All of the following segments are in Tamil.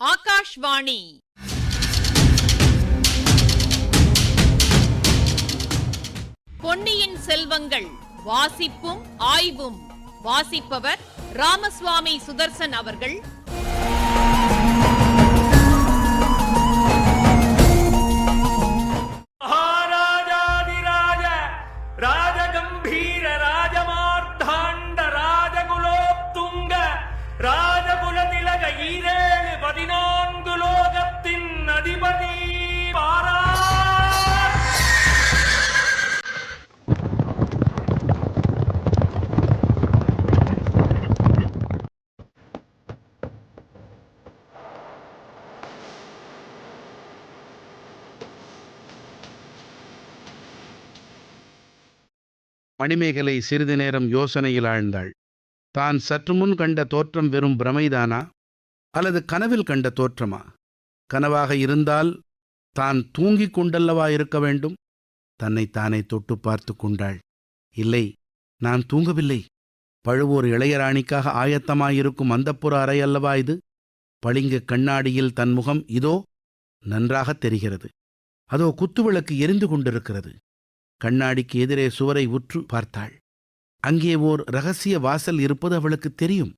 ஆகாஷ்வாணி. பொன்னியின் செல்வங்கள் வாசிப்பும் ஆய்வும். வாசிப்பவர் ராமசுவாமி சுதர்சன் அவர்கள். மகாராஜாதிராஜ ராஜகம்பீர ராஜமார்த்தாண்ட ராஜகுலோத்துங்க ராஜகுல திலக ஈரேழு 14 லோகத்தின் அதிபதி பாரா. மணிமேகலை சிறிது நேரம் யோசனையில் ஆழ்ந்தாள். தான் சற்று முன் கண்ட தோற்றம் வெறும் பிரமைதானா, அல்லது கனவில் கண்ட தோற்றமா? கனவாக இருந்தால் தான் தூங்கிக் கொண்டல்லவா இருக்க வேண்டும்? தன்னைத்தானே தொட்டு பார்த்து கொண்டாள். இல்லை, நான் தூங்கவில்லை. பழுவூர் இளையராணிக்காக ஆயத்தமாயிருக்கும் அந்தப்புற அறை அல்லவா இது? பளிங்கு கண்ணாடியில் தன் முகம் இதோ நன்றாகத் தெரிகிறது. அதோ குத்துவிளக்கு எரிந்து கொண்டிருக்கிறது. கண்ணாடிக்கு எதிரே சுவரை உற்று பார்த்தாள். அங்கே ஓர் இரகசிய வாசல் இருப்பது அவளுக்கு தெரியும்.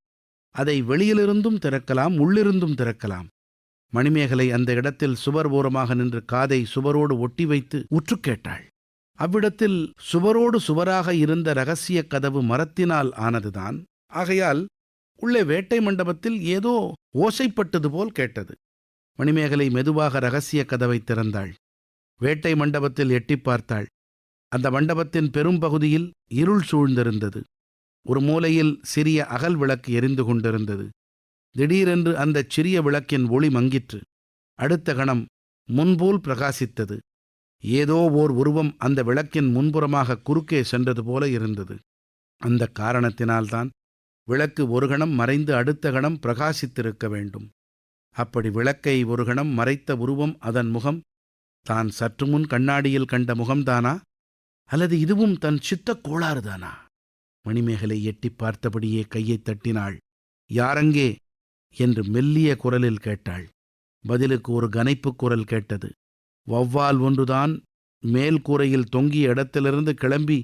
அதை வெளியிலிருந்தும் திறக்கலாம், உள்ளிருந்தும் திறக்கலாம். மணிமேகலை அந்த இடத்தில் சுவர் ஓரமாக நின்று காதை சுவரோடு ஒட்டி வைத்து உற்று கேட்டாள். அவ்விடத்தில் சுவரோடு சுவராக இருந்த இரகசிய கதவு மரத்தினால் ஆனதுதான். ஆகையால் உள்ளே வேட்டை மண்டபத்தில் ஏதோ ஓசைப்பட்டது போல் கேட்டது. மணிமேகலை மெதுவாக இரகசிய கதவை திறந்தாள். வேட்டை மண்டபத்தில் எட்டிப் பார்த்தாள். அந்த மண்டபத்தின் பெரும்பகுதியில் இருள் சூழ்ந்திருந்தது. ஒரு மூலையில் சிறிய அகல் விளக்கு எரிந்து கொண்டிருந்தது. திடீரென்று அந்த சிறிய விளக்கின் ஒளி மங்கிற்று. அடுத்த கணம் முன்போல் பிரகாசித்தது. ஏதோ ஓர் உருவம் அந்த விளக்கின் முன்புறமாக குறுக்கே சென்றது போல இருந்தது. அந்த காரணத்தினால்தான் விளக்கு ஒரு கணம் மறைந்து அடுத்த கணம் பிரகாசித்திருக்க வேண்டும். அப்படி விளக்கை ஒரு கணம் மறைத்த உருவம் அதன் முகம் தான் சற்று முன் கண்ணாடியில் கண்ட முகம்தானா, அல்லது இதுவும் தன் சித்தக் கோளாறுதானா? மணிமேகலை எட்டிப் பார்த்தபடியே கையைத் தட்டினாள். யாரங்கே என்று மெல்லிய குரலில் கேட்டாள். பதிலுக்கு ஒரு கனைப்புக் குரல் கேட்டது. வௌவால் ஒன்றுதான் மேல் கூரையில் தொங்கிய இடத்திலிருந்து கிளம்பி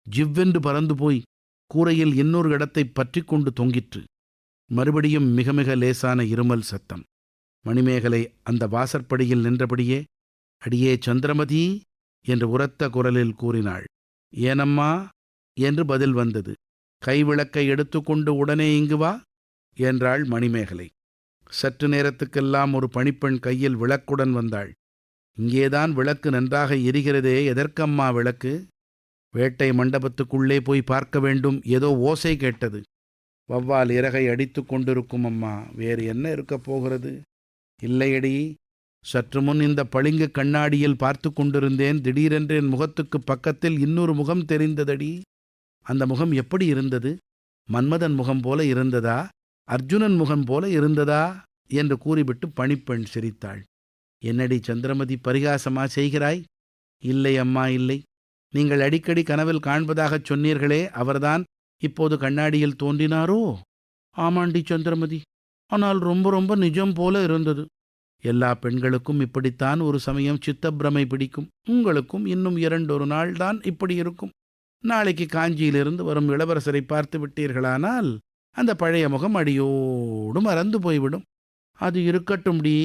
ஜிவ்வென்று பறந்து போய் கூரையில் இன்னொரு இடத்தைப் பற்றி கொண்டு தொங்கிற்று. மறுபடியும் மிக மிக லேசான இருமல் சத்தம். மணிமேகலை அந்த வாசற்படியில் நின்றபடியே, அடியே சந்திரமதி என்று உரத்த குரலில் கூறினாள். ஏனம்மா என்று பதில் வந்தது. கைவிளக்கை எடுத்துக்கொண்டு உடனே இங்கு வா என்றாள் மணிமேகலை. சற்று நேரத்துக்கெல்லாம் ஒரு பணிப்பெண் கையில் விளக்குடன் வந்தாள். இங்கேதான் விளக்கு நன்றாக எரிகிறதே, எதற்கம்மா விளக்கு? வேட்டை மண்டபத்துக்குள்ளே போய் பார்க்க வேண்டும். ஏதோ ஓசை கேட்டது. வௌவால் இறகை அடித்து கொண்டிருக்கும் அம்மா, வேறு என்ன இருக்கப் போகிறது? இல்லையடி, சற்று முன் இந்த பளிங்கு கண்ணாடியில் பார்த்து கொண்டிருந்தேன். திடீரென்று என் முகத்துக்கு பக்கத்தில் இன்னொரு முகம் தெரிந்ததடி. அந்த முகம் எப்படி இருந்தது? மன்மதன் முகம் போல இருந்ததா, அர்ஜுனன் முகம் போல இருந்ததா என்று கூறிவிட்டு பணிப்பெண் சிரித்தாள். என்னடி சந்திரமதி, பரிகாசமா செய்கிறாய்? இல்லை அம்மா, இல்லை. நீங்கள் அடிக்கடி கனவில் காண்பதாகச் சொன்னீர்களே, அவர்தான் இப்போது கண்ணாடியில் தோன்றினாரோ? ஆமாண்டி சந்திரமதி, ஆனால் ரொம்ப ரொம்ப நிஜம் போல இருந்தது. எல்லா பெண்களுக்கும் இப்படித்தான் ஒரு சமயம் சித்தப்பிரமை பிடிக்கும். உங்களுக்கும் இன்னும் 2 நாள் தான் இப்படி இருக்கும். நாளைக்கு காஞ்சியிலிருந்து வரும் இளவரசரை பார்த்து விட்டீர்களானால் அந்த பழைய முகம் அடியோடு மறந்து போய்விடும். அது இருக்கட்டும்டி,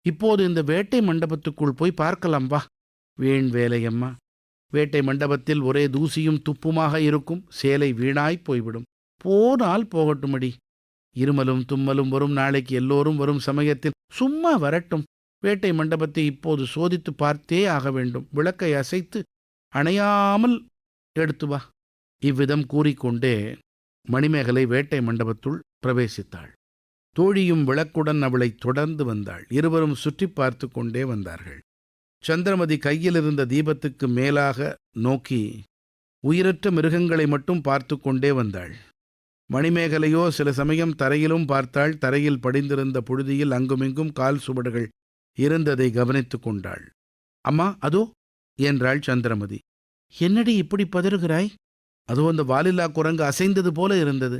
இப்போது இந்த வேட்டை மண்டபத்துக்குள் போய் பார்க்கலாம் வா. வீண் வேலையம்மா, வேட்டை மண்டபத்தில் ஒரே தூசியும் துப்புமாக இருக்கும். சேலை வீணாய்ப் போய்விடும். போனால் போகட்டுமடி. இருமலும் தும்மலும் வரும் நாளைக்கு எல்லோரும் வரும் சமயத்தில் சும்மா வரட்டும். வேட்டை மண்டபத்தை இப்போது சோதித்து பார்த்தே ஆக வேண்டும். விளக்கை அசைத்து அணையாமல் எடுத்து வா. இவ்விதம் கூறிக்கொண்டே மணிமேகலை வேட்டை மண்டபத்துள் பிரவேசித்தாள். தோழியும் விளக்குடன் அவளை தொடர்ந்து வந்தாள். இருவரும் சுற்றி பார்த்து கொண்டே வந்தார்கள். சந்திரமதி கையிலிருந்த தீபத்துக்கு மேலாக நோக்கி உயிரற்ற மிருகங்களை மட்டும் பார்த்து கொண்டே வந்தாள். மணிமேகலையோ சில சமயம் தரையிலும் பார்த்தாள். தரையில் படிந்திருந்த புழுதியில் அங்குமிங்கும் கால் சுவடுகள் இருந்ததை கவனித்து கொண்டாள். அம்மா, அதோ என்றாள் சந்திரமதி. என்னடி இப்படி பதறுகிறாய்? அதோ அந்த வாலில்லா குரங்கு அசைந்தது போல இருந்தது.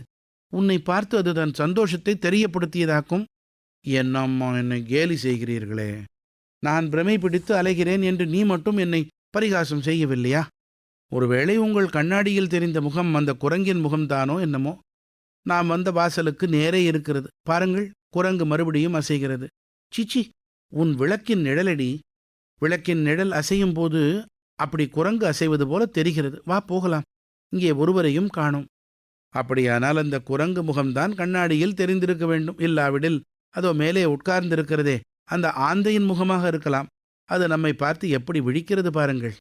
உன்னை பார்த்து அது தன் சந்தோஷத்தை தெரியப்படுத்தியதாக்கும். என்னம்மா என்னை கேலி செய்கிறீர்களே? நான் பிரமை பிடித்து அலைகிறேன் என்று நீ மட்டும் என்னை பரிகாசம் செய்யவில்லையா? ஒருவேளை உங்கள் கண்ணாடியில் தெரிந்த முகம் அந்த குரங்கின் முகம்தானோ என்னமோ? நாம் வந்த வாசலுக்கு நேரே இருக்கிறது. பாருங்கள், குரங்கு மறுபடியும் அசைகிறது. சீச்சி, உன் விளக்கின் நிழலடி. விளக்கின் நிழல் அசையும் போது அப்படி குரங்கு அசைவது போல தெரிகிறது. வா போகலாம். இங்கே ஒருவரையும் காணோம். அப்படியானால் அந்த குரங்கு முகம்தான் கண்ணாடியில் தெரிந்திருக்க வேண்டும். இல்லாவிடில் அதோ மேலே உட்கார்ந்திருக்கிறதே, அந்த ஆந்தையின் முகமாக இருக்கலாம். அது நம்மை பார்த்து எப்படி விழிக்கிறது பாருங்கள்.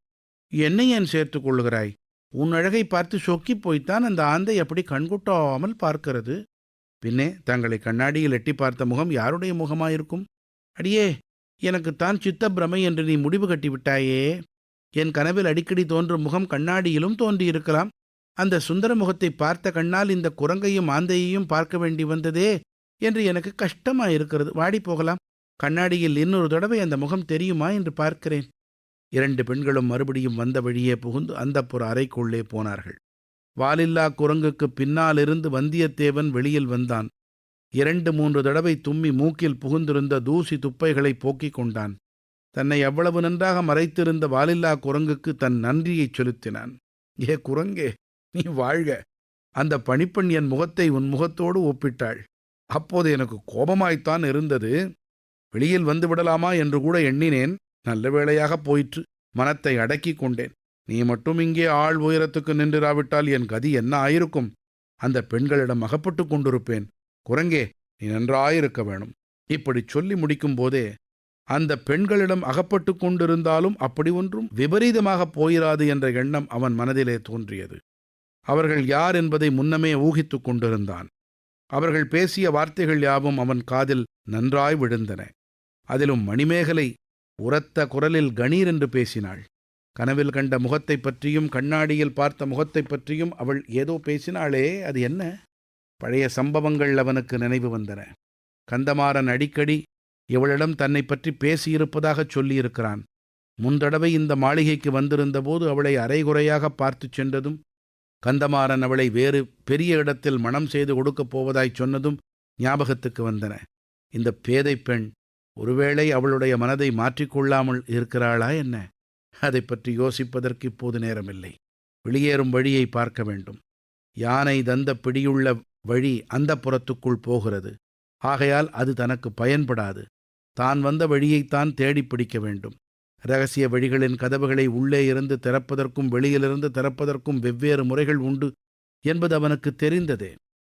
என்னை ஏன் சேர்த்துக் கொள்ளுகிறாய்? உன் அழகை பார்த்து சொக்கிப் போய்த்தான் அந்த ஆந்தை அப்படி கண்குட்டாமல் பார்க்கிறது. பின்னே தங்களை கண்ணாடியில் எட்டி பார்த்த முகம் யாருடைய முகமாயிருக்கும்? அடியே, எனக்குத்தான் சித்தப்பிரமை என்று நீ முடிவு கட்டிவிட்டாயே. என் கனவில் அடிக்கடி தோன்றும் முகம் கண்ணாடியிலும் தோன்றியிருக்கலாம். அந்த சுந்தர முகத்தை பார்த்த கண்ணால் இந்த குரங்கையும் ஆந்தையையும் பார்க்க வேண்டி வந்ததே என்று எனக்கு கஷ்டமாயிருக்கிறது. வாடி போகலாம். கண்ணாடியில் இன்னொரு தடவை அந்த முகம் தெரியுமா என்று பார்க்கிறேன். 2 பெண்களும் மறுபடியும் வந்த வழியே புகுந்து அந்தப்புற அறைக்குள்ளே போனார்கள். வாலில்லா குரங்குக்கு பின்னாலிருந்து வந்தியத்தேவன் வெளியில் வந்தான். 2-3 தடவை தும்மி மூக்கில் புகுந்திருந்த தூசி துப்பைகளை போக்கிக் கொண்டான். தன்னை அவ்வளவு நன்றாக மறைத்திருந்த வாலில்லா குரங்குக்கு தன் நன்றியைச் செலுத்தினான். ஏ குரங்கே, நீ வாழ்க. அந்த பணிப்பெண் என் முகத்தை உன் முகத்தோடு ஒப்பிட்டாள். அப்போது எனக்கு கோபமாய்த்தான் இருந்தது. வெளியில் வந்து விடலாமா என்று கூட எண்ணினேன். நல்ல வேளையாக போயிற்று. மனத்தை அடக்கிக் கொண்டேன். நீ மட்டும் இங்கே ஆள் உயரத்துக்கு நின்றிராவிட்டால் என் கதி என்ன ஆயிருக்கும்? அந்த பெண்களிடம் அகப்பட்டு கொண்டிருப்பேன். குரங்கே, நீ நன்றாயிருக்க வேணும். இப்படி சொல்லி முடிக்கும் போதே அந்த பெண்களிடம் அகப்பட்டு கொண்டிருந்தாலும் அப்படி ஒன்றும் விபரீதமாகப் போயிராது என்ற எண்ணம் அவன் மனதிலே தோன்றியது. அவர்கள் யார் என்பதை முன்னமே ஊகித்துக் கொண்டிருந்தான். அவர்கள் பேசிய வார்த்தைகள் யாவும் அவன் காதில் நன்றாய் விழுந்தன. அதிலும் மணிமேகலை உரத்த குரலில் கணீர் என்று பேசினாள். கனவில் கண்ட முகத்தைப் பற்றியும் கண்ணாடியில் பார்த்த முகத்தைப் பற்றியும் அவள் ஏதோ பேசினாளே, அது என்ன? பழைய சம்பவங்கள் அவனுக்கு நினைவு வந்தன. கந்தமாறன் அடிக்கடி இவளிடம் தன்னை பற்றி பேசியிருப்பதாகச் சொல்லியிருக்கிறான். முந்தடவை இந்த மாளிகைக்கு வந்திருந்தபோது அவளை அரைகுறையாக பார்த்துச் சென்றதும், கந்தமாறன் அவளை வேறு பெரிய இடத்தில் மணம் செய்து கொடுக்கப் போவதாய்ச் சொன்னதும் ஞாபகத்துக்கு வந்தன. இந்த பேதை பெண் ஒருவேளை அவளுடைய மனதை மாற்றிக்கொள்ளாமல் இருக்கிறாளா என்ன? அதை பற்றி யோசிப்பதற்கு இப்போது நேரமில்லை. வெளியேறும் வழியை பார்க்க வேண்டும். யானை தந்த பிடியுள்ள வழி அந்த புறத்துக்குள் போகிறது. ஆகையால் அது தனக்கு பயன்படாது. தான் வந்த வழியைத்தான் தேடி பிடிக்க வேண்டும். இரகசிய வழிகளின் கதவுகளை உள்ளே இருந்து திறப்பதற்கும் வெளியிலிருந்து திறப்பதற்கும் வெவ்வேறு முறைகள் உண்டு என்பது அவனுக்கு தெரிந்ததே.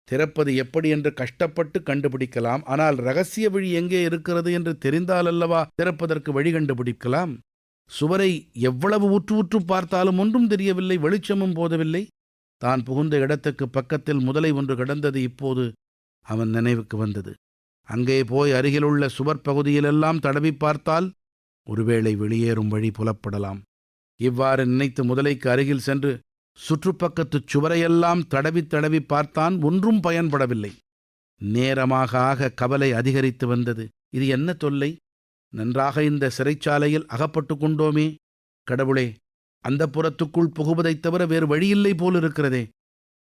திறப்பது எப்படி என்று கஷ்டப்பட்டு கண்டுபிடிக்கலாம். ஆனால் இரகசிய வழி எங்கே இருக்கிறது என்று தெரிந்தாலல்லவா திறப்பதற்கு வழி கண்டுபிடிக்கலாம். சுவரை எவ்வளவு உற்று உற்று பார்த்தாலும் ஒன்றும் தெரியவில்லை. வெளிச்சமும் போதவில்லை. தான் புகுந்த இடத்துக்கு பக்கத்தில் முதலை ஒன்று கிடந்தது இப்போது அவன் நினைவுக்கு வந்தது. அங்கே போய் அருகிலுள்ள சுவர் பகுதியிலெல்லாம் தடவி பார்த்தால் ஒருவேளை வெளியேறும் வழி புலப்படலாம். இவ்வாறு நினைத்து முதலைக்கு அருகில் சென்று சுற்றுப்பக்கத்துச் சுவரையெல்லாம் தடவி தடவி பார்த்தான். ஒன்றும் பயன்படவில்லை. நேரமாக ஆக கவலை அதிகரித்து வந்தது. இது என்ன தொல்லை? நன்றாக இந்த சிறைச்சாலையில் அகப்பட்டு கொண்டோமே. கடவுளே, அந்த புறத்துக்குள் புகுவதைத் தவிர வேறு வழியில்லை போலிருக்கிறதே.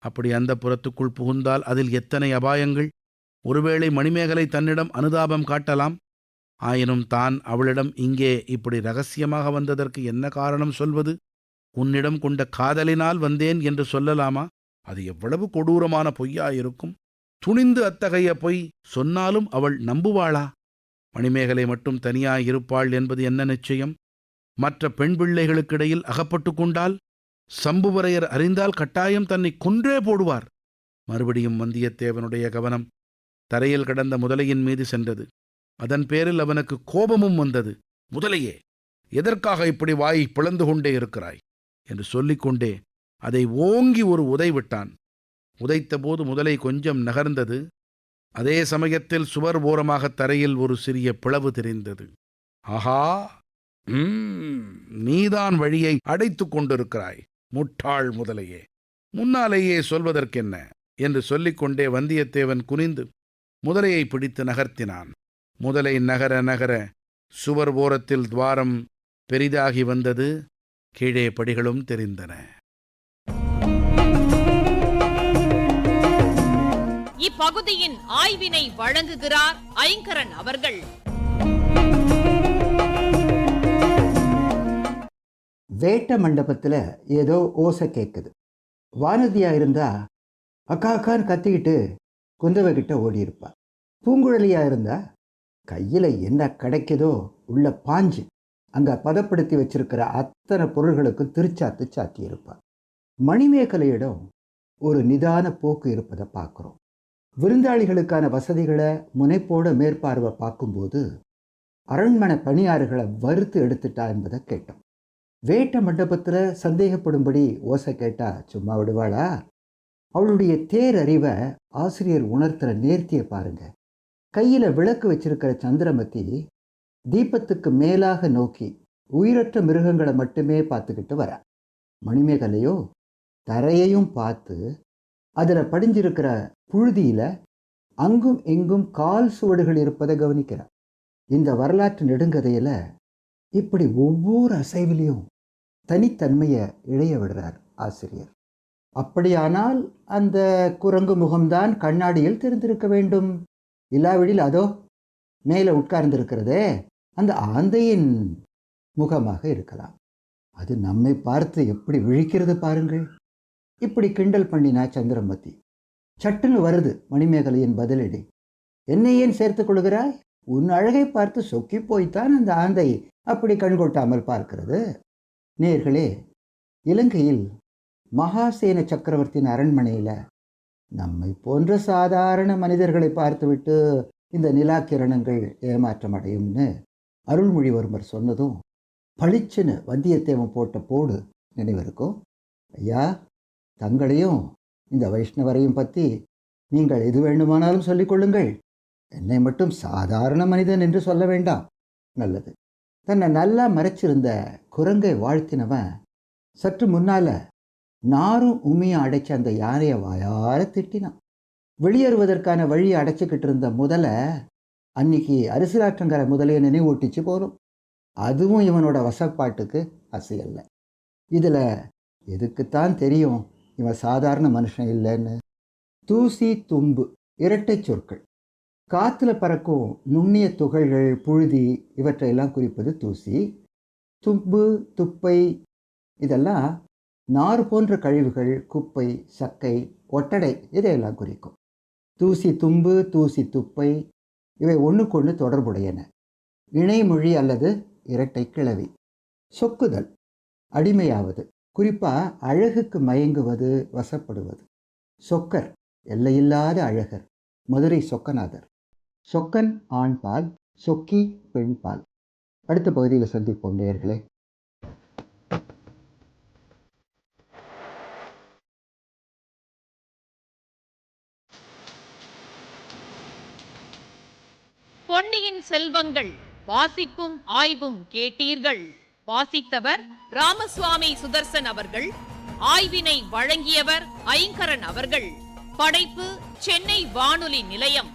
அப்படி அந்த புறத்துக்குள் புகுந்தால் அதில் எத்தனை அபாயங்கள்! ஒருவேளை மணிமேகலை தன்னிடம் அனுதாபம் காட்டலாம். ஆயினும் தான் அவளிடம் இங்கே இப்படி ரகசியமாக வந்ததற்கு என்ன காரணம் சொல்வது? உன்னிடம் கொண்ட காதலினால் வந்தேன் என்று சொல்லலாமா? அது எவ்வளவு கொடூரமான பொய்யாயிருக்கும். துணிந்து அத்தகைய பொய் சொன்னாலும் அவள் நம்புவாளா? மணிமேகலை மட்டும் தனியாயிருப்பாள் என்பது என்ன நிச்சயம்? மற்ற பெண் பிள்ளைகளுக்கிடையில் அகப்பட்டு கொண்டால், சம்புவரையர் அறிந்தால் கட்டாயம் தன்னை கொன்றே போடுவார். மறுபடியும் வந்தியத்தேவனுடைய கவனம் தரையில் கிடந்த முதலையின் மீது சென்றது. அதன் பேரில் அவனுக்கு கோபமும் வந்தது. முதலையே, எதற்காக இப்படி வாயை பிளந்து கொண்டே இருக்கிறாய் என்று சொல்லிக்கொண்டே அதை ஓங்கி ஒரு உதை விட்டான். உதைத்தபோது முதலை கொஞ்சம் நகர்ந்தது. அதே சமயத்தில் சுவர் ஓரமாக தரையில் ஒரு சிறிய பிளவு தெரிந்தது. ஆஹா, நீதான் வழியை அடைத்துக் கொண்டிருக்கிறாய், முட்டாள் முதலையே! முன்னாலேயே சொல்வதற்கென்ன என்று சொல்லிக்கொண்டே வந்தியத்தேவன் குனிந்து முதலையை பிடித்து நகர்த்தினான். முதலை நகர நகர சுவர் ஓரத்தில் துவாரம் பெரிதாகி வந்தது. கீழே படிகளும் தெரிந்தன. இப்பகுதியின் ஆய்வினை வழங்குகிறார் ஐங்கரன் அவர்கள். வேட்ட மண்டபத்துல ஏதோ ஓசை கேட்குது. வானதியா இருந்தா அக்கா அக்கான்னு கத்திக்கிட்டு குந்தவை கிட்ட ஓடி இருப்பா. பூங்குழலியா இருந்தா கையில என்ன கிடைக்குதோ உள்ள பாஞ்சு அங்க பதப்படுத்தி வச்சிருக்கிற அத்தனை பொருள்களுக்கும் திருச்சாத்து சாத்தி இருப்பா. மணிமேகலையிடம் ஒரு நிதான போக்கு இருப்பதை பார்க்குறோம். விருந்தாளிகளுக்கான வசதிகளை முனைப்போட மேற்பார்வை பார்க்கும்போது அரண்மனை பணியாறுகளை வறுத்து எடுத்துட்டா என்பதை கேட்டோம். வேட்ட மண்டபத்தில் சந்தேகப்படும்படி ஓசை கேட்டா சும்மா விடுவாளா? அவளுடைய தேரறிவை ஆசிரியர் உணர்த்துற நேர்த்தியை பாருங்க. கையில் விளக்கு வச்சிருக்கிற சந்திரமதி தீபத்துக்கு மேலாக நோக்கி உயிரற்ற மிருகங்களை மட்டுமே பார்த்துக்கிட்டு வர. மணிமேகலையோ தரையையும் பார்த்து அதில் படிஞ்சிருக்கிற புழுதியில் அங்கும் இங்கும் கால் சுவடுகள் இருப்பதை கவனிக்கிறார். இந்த வரலாற்று நெடுங்கதையில் இப்படி ஒவ்வொரு அசைவிலையும் தனித்தன்மையை இழைய விடுறார் ஆசிரியர். அப்படியானால் அந்த குரங்கு முகம்தான் கண்ணாடியில் தெரிந்திருக்க வேண்டும். இல்லாவிடில் அதோ மேலே உட்கார்ந்திருக்கிறதே அந்த ஆந்தையின் முகமாக இருக்கலாம். அது நம்மை பார்த்து எப்படி விழிக்கிறது பாருங்கள். இப்படி கிண்டல் பண்ணினா சந்திரமதி. சட்டுன்னு வருது மணிமேகலையின் பதிலடி. என்னை ஏன் சேர்த்துக் கொள்கிறாய்? உன் அழகை பார்த்து சொக்கி போய்த்தான் அந்த ஆந்தை அப்படி கண்கொட்டாமல் பார்க்கிறது. நேர்களே, இலங்கையில் மகாசேன சக்கரவர்த்தியின் அரண்மனையில் நம்மை போன்ற சாதாரண மனிதர்களை பார்த்துவிட்டு இந்த நிலா கிரணங்கள் ஏமாற்றம் அடையும்னு அருள்மொழிவர்மர் சொன்னதும் பளிச்சுன்னு வந்தியத்தேவன் போட்ட போடு நினைவிருக்கும். ஐயா, தங்களையும் இந்த வைஷ்ணவரையும் பற்றி நீங்கள் எது வேண்டுமானாலும் சொல்லிக்கொள்ளுங்கள். என்னை மட்டும் சாதாரண மனிதன் என்று சொல்ல வேண்டாம். நல்லது. தன்னை நல்லா மறைச்சிருந்த குரங்கை வாழ்த்தினவன் சற்று முன்னால நாரும் உமியும் அடைச்ச அந்த யானையை வாயார திட்டினான். வெளியேறுவதற்கான வழியை அடைச்சிக்கிட்டு இருந்த முதலை அன்னைக்கு அரிசிலாற்றங்கரை முதலையை நினைவூட்டிச்சு போகும். அதுவும் இவனோட வசப்பாட்டுக்கு அசையல்ல. இதில் எதுக்குத்தான் தெரியும் இவன் சாதாரண மனுஷன் இல்லைன்னு. தூசி தும்பு இரட்டை சொற்கள். காற்றுல பறக்கும் நுண்ணிய துகள்கள், புழுதி இவற்றையெல்லாம் குறிப்பது தூசி. தும்பு, துப்பை இதெல்லாம் நார் போன்ற கழிவுகள், குப்பை, சக்கை, ஒட்டடை இதையெல்லாம் குறிக்கும். தூசி தும்பு, தூசி துப்பை இவை ஒன்றுக்கொன்று தொடர்புடையன. இணைமொழி அல்லது இரட்டை கிளவி. சொக்குதல், அடிமையாவது, குறிப்பாக அழகுக்கு மயங்குவது, வசப்படுவது. சொக்கர், எல்லையில்லாத அழகர், மதுரை சொக்கநாதர். சொக்கன் ஆண்பால், சொக்கி பெண்பால். அடுத்த பகுதியில் சந்திப்போம் நேயர்களே. பொன்னியின் செல்வங்கள் வாசிப்பும் ஆய்வும் கேட்டீர்கள். வாசித்தவர் ராமசுவாமி சுதர்சன் அவர்கள். ஆய்வினை வழங்கியவர் ஐங்கரன் அவர்கள். படைப்பு சென்னை வானொலி நிலையம்.